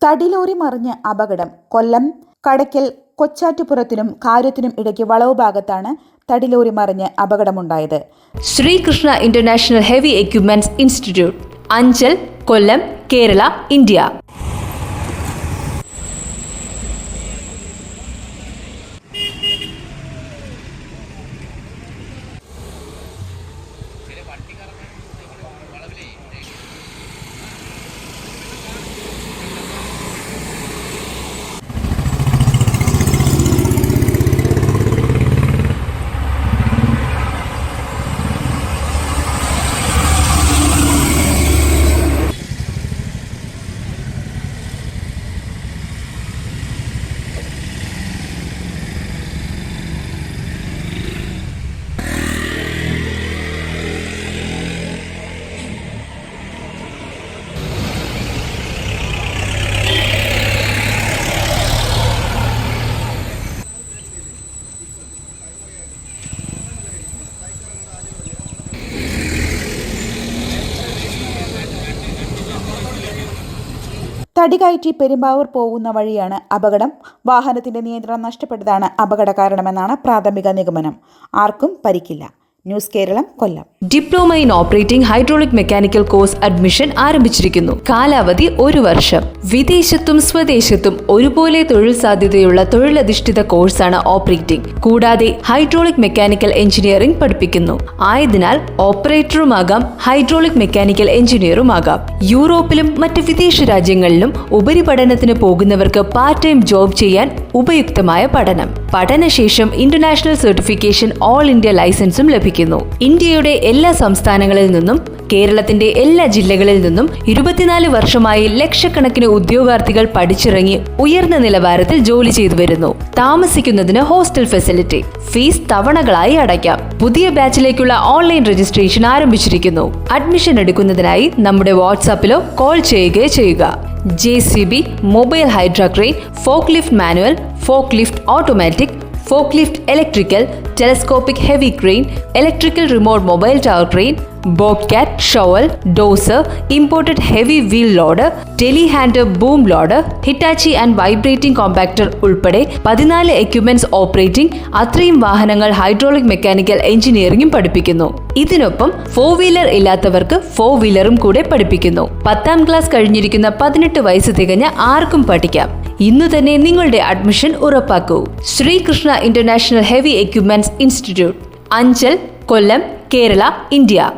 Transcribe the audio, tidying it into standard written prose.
തടിലോറി മറിഞ്ഞ് അപകടം. കൊല്ലം കടയ്ക്കൽ കൊച്ചാറ്റുപുറത്തിനും കാര്യത്തിനും ഇടയ്ക്ക് വളവ് ഭാഗത്താണ് തടിലോറി മറിഞ്ഞ് അപകടമുണ്ടായത്. Sreekrishna international heavy equipments institute, Anchal, Kollam, Kerala, India. തടികയറ്റി പെരുമ്പാവൂർ പോകുന്ന വഴിയാണ് അപകടം. വാഹനത്തിന്റെ നിയന്ത്രണം നഷ്ടപ്പെട്ടതാണ് അപകട കാരണമെന്നാണ് പ്രാഥമിക നിഗമനം. ആർക്കും പരിക്കില്ല. News Keralam, Kollam. Diploma in operating hydraulic mechanical course admission ആരംഭിച്ചിരിക്കുന്നു. കാലാവധി 1 വർഷം. വിദേശത്തും സ്വദേശത്തും ഒരുപോലെ തൊഴിൽ സാധ്യതയുള്ള തൊഴിലധിഷ്ഠിത കോഴ്സാണ് ഓപ്പറേറ്റിംഗ്. കൂടാതെ ഹൈഡ്രോളിക് മെക്കാനിക്കൽ എഞ്ചിനീയറിംഗ് പഠിപ്പിക്കുന്നു. ആയതിനാൽ ഓപ്പറേറ്ററുമാകാം, ഹൈഡ്രോളിക് മെക്കാനിക്കൽ എഞ്ചിനീയറുമാകാം. യൂറോപ്പിലും മറ്റ് വിദേശ രാജ്യങ്ങളിലും ഉപരിപഠനത്തിന് പോകുന്നവർക്ക് പാർട്ട് ടൈം ജോബ് ചെയ്യാൻ ഉപയുക്തമായ പഠനം. പഠനശേഷം ഇന്റർനാഷണൽ സർട്ടിഫിക്കേഷൻ ഓൾ ഇന്ത്യ ലൈസൻസും ലഭിക്കുന്നു. ഇന്ത്യയുടെ എല്ലാ സംസ്ഥാനങ്ങളിൽ നിന്നും കേരളത്തിന്റെ എല്ലാ ജില്ലകളിൽ നിന്നും 24 വർഷമായി ലക്ഷക്കണക്കിന് ഉദ്യോഗാർത്ഥികൾ പഠിച്ചിറങ്ങി ഉയർന്ന നിലവാരത്തിൽ ജോലി ചെയ്തു വരുന്നു. താമസിക്കുന്നതിന് ഹോസ്റ്റൽ ഫെസിലിറ്റി. ഫീസ് തവണകളായി അടയ്ക്കാം. പുതിയ ബാച്ചിലേക്കുള്ള ഓൺലൈൻ രജിസ്ട്രേഷൻ ആരംഭിച്ചിരിക്കുന്നു. അഡ്മിഷൻ എടുക്കുന്നതിനായി നമ്മുടെ വാട്സാപ്പിലോ കോൾ ചെയ്യുക. JCB, mobile hydra crane, fork lift manual, fork lift automatic, fork lift electrical, telescopic heavy crane, electrical remote mobile tower crane, bobcat, shovel, dozer, imported heavy wheel loader, telehandler boom loader, Hitachi and vibrating compactor ഉൾപ്പെടെ 14 equipments operating, അത്രയും വാഹനങ്ങൾ hydraulic mechanical എഞ്ചിനീയറിംഗും പഠിപ്പിക്കുന്നു. ഇതിനൊപ്പം 4 wheeler ഇല്ലാത്തവർക്ക് 4 വീലറും കൂടെ പഠിപ്പിക്കുന്നു. 10ാം class കഴിഞ്ഞിരിക്കുന്ന 18 വയസ്സ് തികഞ്ഞ ആർക്കും പഠിക്കാം. ഇന്നു തന്നെ നിങ്ങളുടെ അഡ്മിഷൻ ഉറപ്പാക്കൂ. Sreekrishna international heavy equipments institute, Anchal, Kollam, Kerala, India.